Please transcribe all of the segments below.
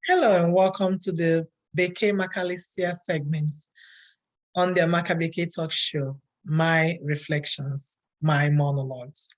Hello and welcome to the Beke Macalicia segments on the Amaka Beke Talk Show, My Reflections, My Monologues.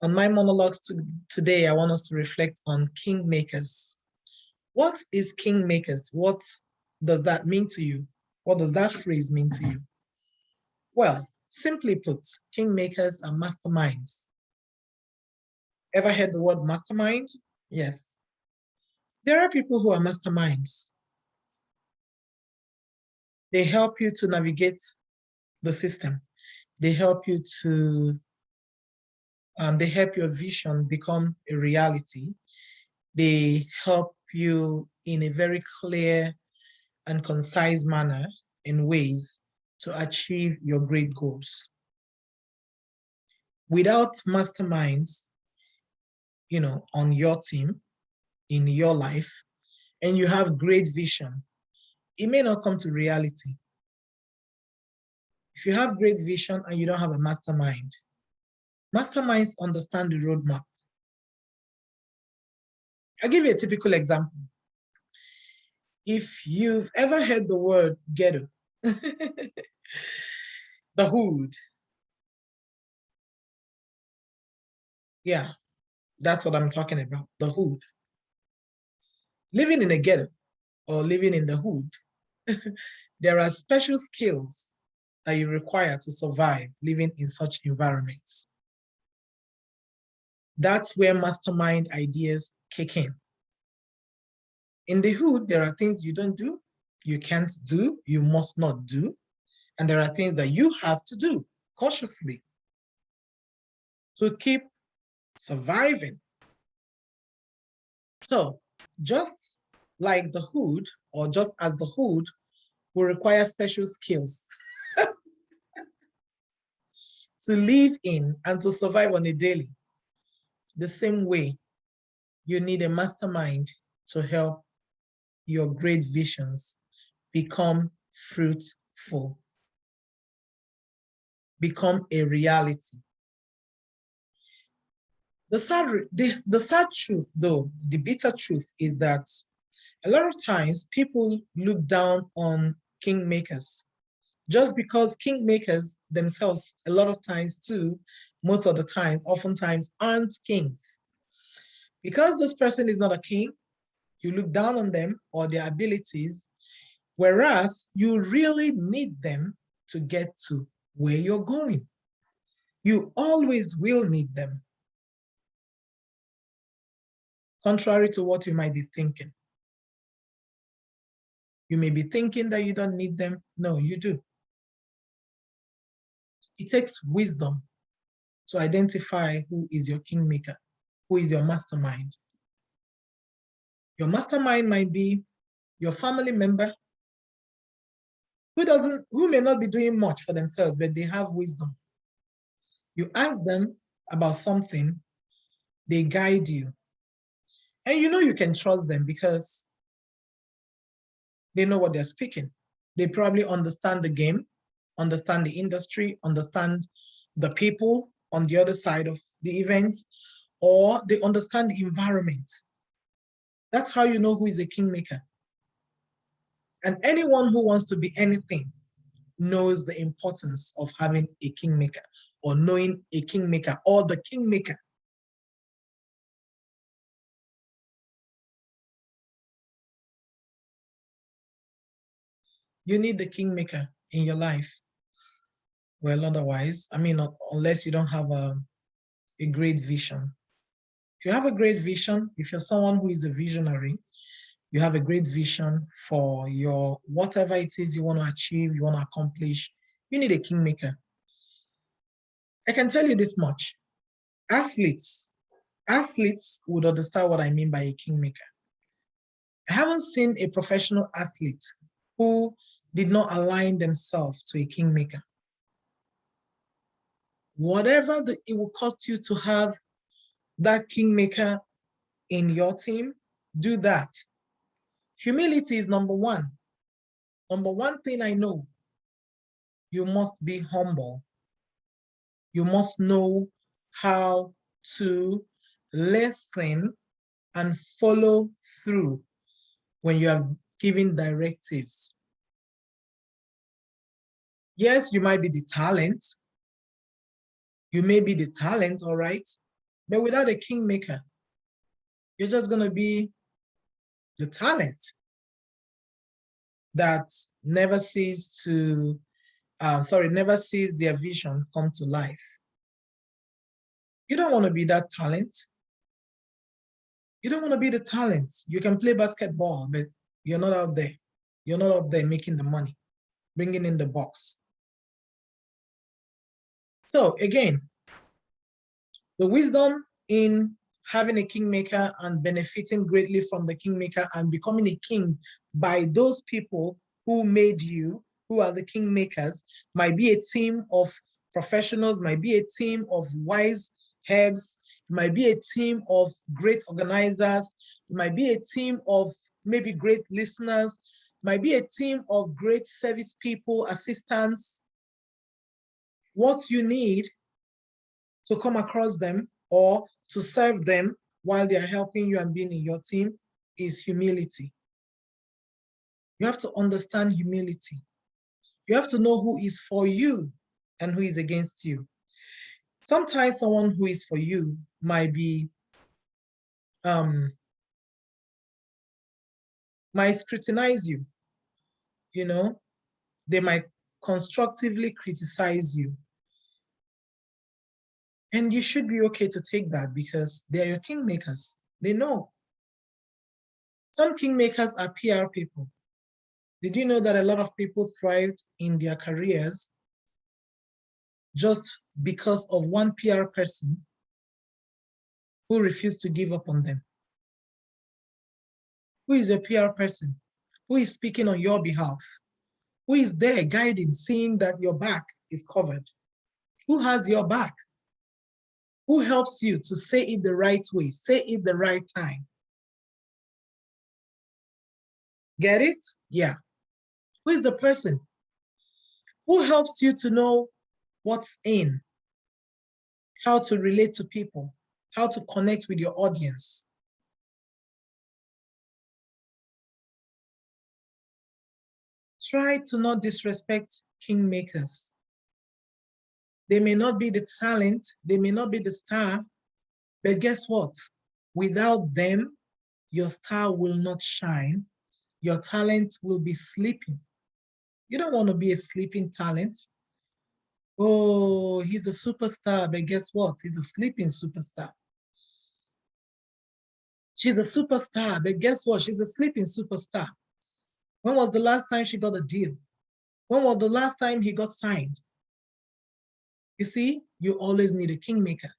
On my monologues today, I want us to reflect on Kingmakers. What is Kingmakers? What does that mean to you? What does that phrase mean to you? Well, simply put, Kingmakers are masterminds. Ever heard the word mastermind? Yes. There are people who are masterminds. They help you to navigate the system. They help you to, they help your vision become a reality. They help you in a very clear and concise manner in ways to achieve your great goals. Without masterminds, on your team, in your life, and you have great vision, it may not come to reality. If you have great vision and you don't have a mastermind, masterminds understand the roadmap. I'll give you a typical example. If you've ever heard the word ghetto, the hood, yeah, that's what I'm talking about, the hood. Living in a ghetto or living in the hood, there are special skills that you require to survive living in such environments. That's where mastermind ideas kick in. In the hood, there are things you don't do, you can't do, you must not do, and there are things that you have to do cautiously to keep surviving. So just like the hood, or just as the hood will require special skills to live in and to survive on a daily, the same way you need a mastermind to help your great visions become fruitful, become a reality. The sad truth, though, the bitter truth is that a lot of times people look down on kingmakers just because kingmakers themselves, a lot of times too, most of the time, oftentimes aren't kings. Because this person is not a king, you look down on them or their abilities, whereas you really need them to get to where you're going. You always will need them. Contrary to what you might be thinking. You may be thinking that you don't need them. No, you do. It takes wisdom to identify who is your kingmaker, who is your mastermind. Your mastermind might be your family member who may not be doing much for themselves, but they have wisdom. You ask them about something, they guide you. And you know you can trust them because they know what they're speaking. They probably understand the game, understand the industry, understand the people on the other side of the event, or they understand the environment. That's how you know who is a kingmaker. And anyone who wants to be anything knows the importance of having a kingmaker or knowing a kingmaker or the kingmaker. You need the kingmaker in your life. Well, otherwise, unless you don't have a great vision. If you have a great vision, if you're someone who is a visionary, you have a great vision for your whatever it is you want to achieve, you want to accomplish, you need a kingmaker. I can tell you this much. Athletes would understand what I mean by a kingmaker. I haven't seen a professional athlete who did not align themselves to a kingmaker. Whatever it will cost you to have that kingmaker in your team, do that. Humility is number one. Number one thing I know, you must be humble. You must know how to listen and follow through when you are giving directives. Yes, you might be the talent. You may be the talent, all right? But without a kingmaker, you're just going to be the talent that never sees to, never sees their vision come to life. You don't want to be that talent. You don't want to be the talent. You can play basketball, but you're not out there. You're not up there making the money, bringing in the box. So again, the wisdom in having a kingmaker and benefiting greatly from the kingmaker and becoming a king by those people who made you, who are the kingmakers, might be a team of professionals, might be a team of wise heads, might be a team of great organizers, might be a team of maybe great listeners, might be a team of great service people, assistants. What you need to come across them or to serve them while they are helping you and being in your team is humility. You have to understand humility. You have to know who is for you and who is against you. Sometimes someone who is for you might scrutinize you, you know, they might constructively criticize you. And you should be okay to take that because they are your kingmakers. They know. Some kingmakers are PR people. Did you know that a lot of people thrived in their careers just because of one PR person who refused to give up on them? Who is a PR person? Who is speaking on your behalf? Who is there guiding, seeing that your back is covered? Who has your back? Who helps you to say it the right way, say it the right time? Get it? Yeah. Who is the person? Who helps you to know what's in, how to relate to people, how to connect with your audience? Try to not disrespect kingmakers. They may not be the talent, they may not be the star, but guess what? Without them, your star will not shine. Your talent will be sleeping. You don't want to be a sleeping talent. Oh, he's a superstar, but guess what? He's a sleeping superstar. She's a superstar, but guess what? She's a sleeping superstar. When was the last time she got a deal? When was the last time he got signed? You see, you always need a kingmaker.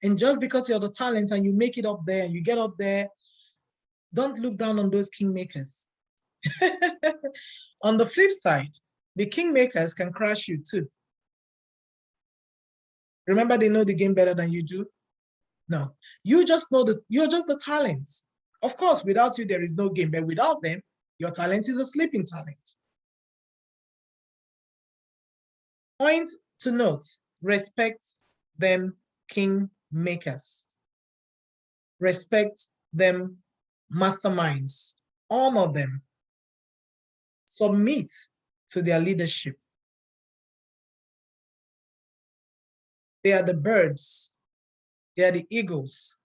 And just because you're the talent and you make it up there and you get up there, don't look down on those kingmakers. On the flip side, the kingmakers can crush you too. Remember, they know the game better than you do. No, you just know that you're just the talents. Of course, without you, there is no game, but without them, your talent is a sleeping talent. Point to note, respect them kingmakers. Respect them masterminds. Honor them. Submit to their leadership. They are the birds. They are the eagles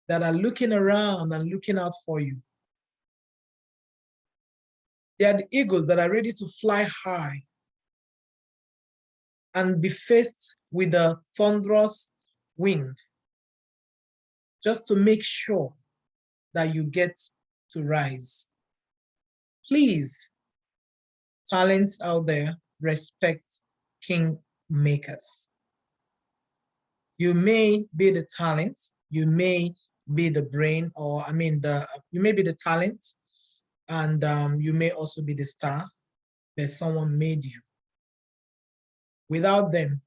that are looking around and looking out for you. They are the eagles that are ready to fly high and be faced with a thunderous wind just to make sure that you get to rise. Please, talents out there, respect kingmakers. You may be the talent, you may be the brain, or you may be the talent, and you may also be the star, but someone made you. Without them,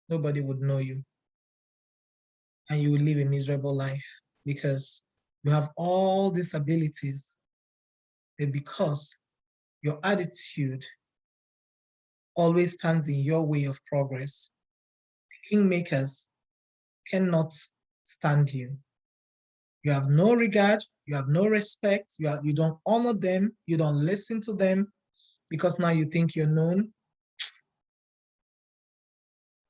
nobody would know you, and you will live a miserable life because you have all these abilities, but because your attitude always stands in your way of progress, kingmakers cannot stand you. You have no regard, you have no respect, you don't honor them, you don't listen to them because now you think you're known.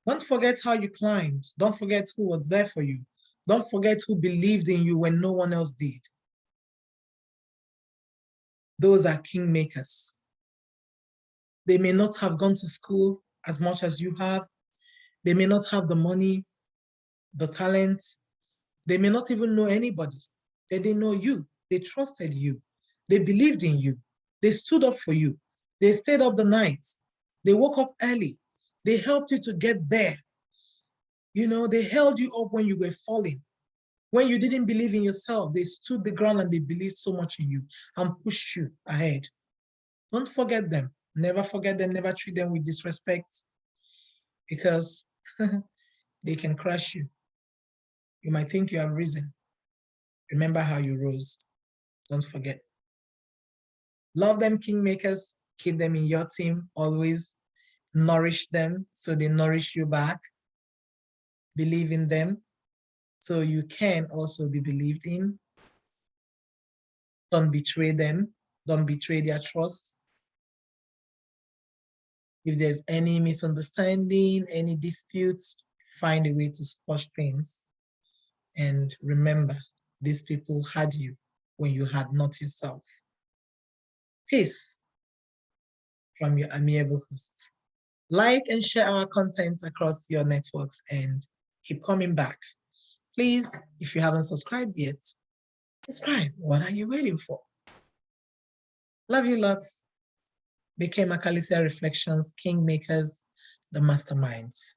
Don't forget how you climbed. Don't forget who was there for you. Don't forget who believed in you when no one else did. Those are kingmakers. They may not have gone to school as much as you have. They may not have the money, the talent. They may not even know anybody. They didn't know you. They trusted you. They believed in you. They stood up for you. They stayed up the night. They woke up early. They helped you to get there. You know, they held you up when you were falling. When you didn't believe in yourself, they stood the ground and they believed so much in you and pushed you ahead. Don't forget them. Never forget them. Never treat them with disrespect because they can crush you. You might think you have risen. Remember how you rose. Don't forget. Love them, kingmakers. Keep them in your team always. Nourish them so they nourish you back. Believe in them so you can also be believed in. Don't betray them. Don't betray their trust. If there's any misunderstanding, any disputes, find a way to squash things. And remember, these people had you when you had not yourself. Peace from your amiable hosts. Like and share our content across your networks and keep coming back. Please, if you haven't subscribed yet, subscribe. What are you waiting for? Love you lots. BK Macalicia Reflections, Kingmakers, the Masterminds.